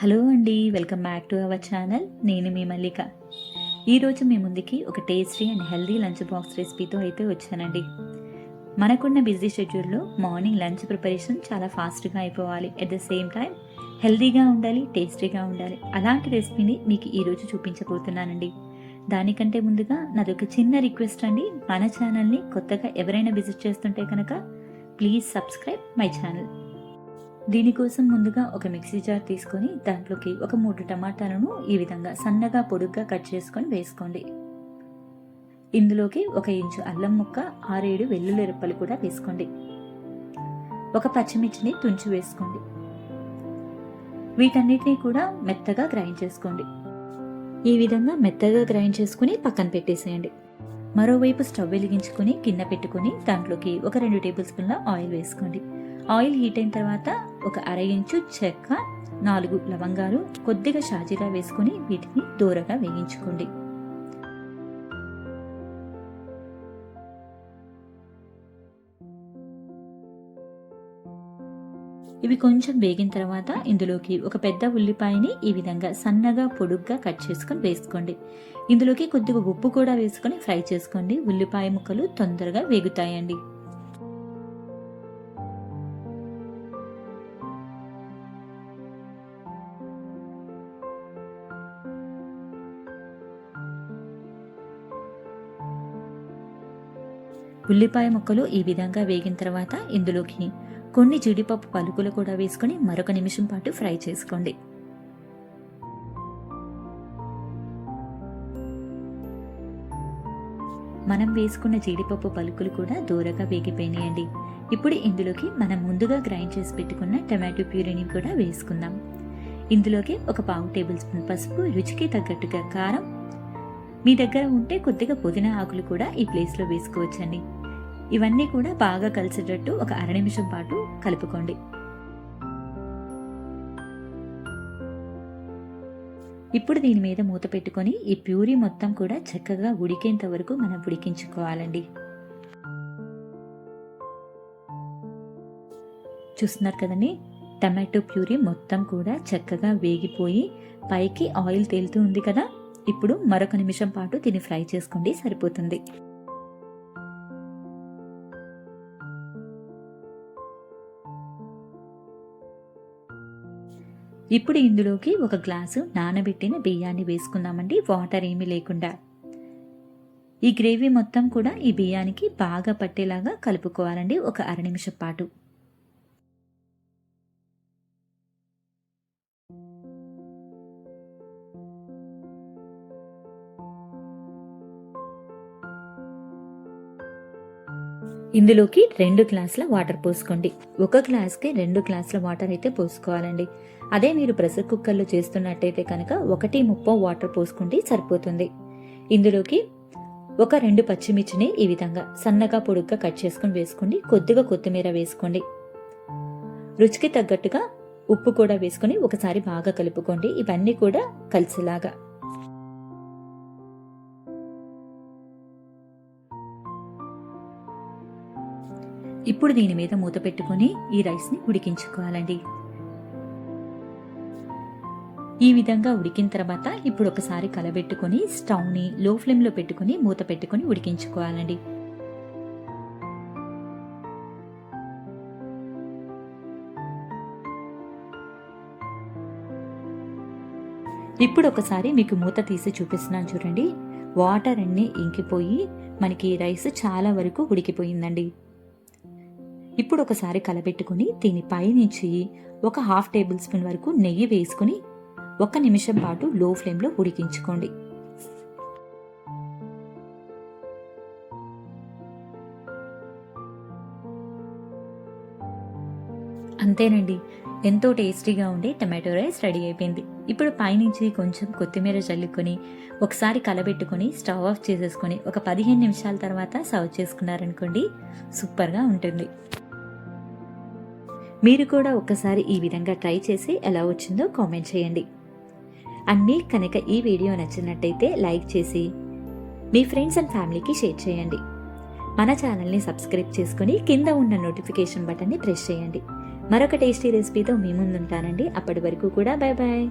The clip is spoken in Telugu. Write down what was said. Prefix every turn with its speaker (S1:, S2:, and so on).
S1: హలో అండి, welcome back to our channel. నేను మీ మల్లిక. ఈరోజు మీ ముందుకి ఒక tasty and healthy lunch box రెసిపీతో అయితే వచ్చానండి. మనకున్న బిజీ షెడ్యూల్లో మార్నింగ్ లంచ్ ప్రిపరేషన్ చాలా ఫాస్ట్గా అయిపోవాలి, ఎట్ ద సేమ్ టైం హెల్దీగా ఉండాలి, టేస్టీగా ఉండాలి. అలాంటి రెసిపీని మీకు ఈరోజు చూపించబోతున్నానండి. దానికంటే ముందుగా నాదొక చిన్న రిక్వెస్ట్ అండి, మన ఛానల్ని కొత్తగా ఎవరైనా విజిట్ చేస్తుంటే కనుక ప్లీజ్ సబ్స్క్రైబ్ మై ఛానల్. దీనికోసం ముందుగా ఒక మిక్సీ జార్ తీసుకొని దాంట్లోకి ఒక 3 టమాటాలను ఈ విధంగా సన్నగా పొడుగ్గా కట్ చేసుకొని వేసుకోండి. ఇందులోకి 1 ఇంచు అల్లం ముక్క, 6-7 వెల్లుల్లి రెప్పలు కూడా వేసుకోండి. ఒక పచ్చిమిర్చిని తుంచి వేసుకోండి. వీటన్నిటిని కూడా మెత్తగా గ్రైండ్ చేసుకోండి. ఈ విధంగా మెత్తగా గ్రైండ్ చేసుకుని పక్కన పెట్టేసేయండి. మరోవైపు స్టవ్ వెలిగించుకొని గిన్నె పెట్టుకుని దాంట్లోకి ఒక 2 టేబుల్ స్పూన్ల ఆయిల్ వేసుకోండి. ఆయిల్ హీట్ అయిన తర్వాత ఒక 1/2 ఇంచు చెక్క, 4 లవంగాలు, కొద్దిగా షాజీరా వేసుకుని వీటిని దూరగా వేయించుకోండి. ఇవి కొంచెం వేగిన తర్వాత ఇందులోకి ఒక పెద్ద ఉల్లిపాయని ఈ విధంగా సన్నగా పొడుగ్గా కట్ చేసుకొని వేసుకోండి. ఇందులోకి కొద్దిగా ఉప్పు కూడా వేసుకొని ఫ్రై చేసుకోండి. ఉల్లిపాయ ముక్కలు తొందరగా వేగుతాయండి. ఉల్లిపాయ ముక్కలు ఈ విధంగా వేగిన తర్వాత ఇందులోకి కొన్ని జీడిపప్పు పలుకులు కూడా వేసుకొని మరొక నిమిషం పాటు ఫ్రై చేసుకోండి. మనం వేసుకున్న జీడిపప్పు పలుకులు కూడా దూరగా వేగిపోయినాయండి. ఇప్పుడు ఇందులోకి మనం ముందుగా గ్రైండ్ చేసి పెట్టుకున్న టమాటో ప్యూరీని కూడా వేసుకుందాం. ఇందులోకి ఒక 1/2 టేబుల్ స్పూన్ పసుపు, రుచికి తగ్గట్టుగా కారం, మీ దగ్గర ఉంటే కొద్దిగా పుదీనా ఆకులు కూడా ఈ ప్లేస్లో వేసుకోవచ్చండి. ఇవన్నీ కూడా బాగా కలిసేటట్టు ఒక 1/2 నిమిషం పాటు కలుపుకోండి. ఇప్పుడు దీని మీద మూత పెట్టుకొని ఈ ప్యూరీ మొత్తం కూడా చక్కగా ఉడికేంత వరకు మనం ఉడికించుకోవాలండి. చూస్తున్నారు కదండి, టమాటో ప్యూరీ మొత్తం కూడా చక్కగా వేగిపోయి పైకి ఆయిల్ తేలుతూ ఉంది కదా. ఇప్పుడు మరొక నిమిషం పాటు దీన్ని ఫ్రై చేసుకోండి, సరిపోతుంది. ఇప్పుడు ఇందులోకి 1 గ్లాసు నానబెట్టిన బియ్యాన్ని వేసుకుందామండి, వాటర్ ఏమీ లేకుండా. ఈ గ్రేవీ మొత్తం కూడా ఈ బియ్యానికి బాగా పట్టేలాగా కలుపుకోవాలండి ఒక 1/2 నిమిషం పాటు. ఇందులోకి 2 గ్లాసుల వాటర్ పోసుకోండి. 1 గ్లాస్కి 2 గ్లాసుల వాటర్ అయితే పోసుకోవాలండి. అదే మీరు ప్రెషర్ కుక్కర్లో చేస్తున్నట్టయితే కనుక 1:30 వాటర్ పోసుకుంటే సరిపోతుంది. ఇందులోకి ఒక 2 పచ్చిమిర్చిని ఈ విధంగా సన్నగా పొడుగ్గా కట్ చేసుకుని వేసుకోండి. కొద్దిగా కొత్తిమీర వేసుకోండి. రుచికి తగ్గట్టుగా ఉప్పు కూడా వేసుకుని ఒకసారి బాగా కలుపుకోండి, ఇవన్నీ కూడా కలిసేలాగా. ఇప్పుడు దీని మీద మూత పెట్టుకుని ఈ రైస్ని ఉడికించుకోవాలండి. ఈ విధంగా ఉడికిన తర్వాత ఇప్పుడు ఒకసారి కలబెట్టుకుని స్టవ్ని లో ఫ్లేమ్లో పెట్టుకుని మూత పెట్టుకుని ఉడికించుకోవాలండి. ఇప్పుడు ఒకసారి మీకు మూత తీసి చూపిస్తున్నాను చూడండి. వాటర్ అన్నీ ఇంకిపోయి మనకి రైస్ చాలా వరకు ఉడికిపోయిందండి. ఇప్పుడు ఒకసారి కలబెట్టుకుని దీనిపై నుంచి ఒక 1/2 టేబుల్ స్పూన్ వరకు నెయ్యి వేసుకుని 1 నిమిషం పాటు లో ఫ్లేమ్లో ఉడికించుకోండి. అంతేనండి, ఎంతో టేస్టీగా ఉండే టమాటో రైస్ రెడీ అయిపోయింది. ఇప్పుడు పైనుంచి కొంచెం కొత్తిమీర చల్లుకొని ఒకసారి కలబెట్టుకుని స్టవ్ ఆఫ్ చేసేసుకొని ఒక 15 నిమిషాల తర్వాత సర్వ్ చేసుకున్నారనుకోండి, సూపర్గా ఉంటుంది. మీరు కూడా ఒక్కసారి ఈ విధంగా ట్రై చేసి ఎలా వచ్చిందో కామెంట్ చేయండి. అన్నీ కనుక ఈ వీడియో నచ్చినట్టయితే లైక్ చేసి మీ ఫ్రెండ్స్ అండ్ ఫ్యామిలీకి షేర్ చేయండి. మన ఛానల్ని సబ్స్క్రైబ్ చేసుకుని కింద ఉన్న నోటిఫికేషన్ బటన్ని ప్రెస్ చేయండి. మరొక టేస్టీ రెసిపీతో మీ ముందుంటానండి. అప్పటి వరకు కూడా బాయ్ బాయ్.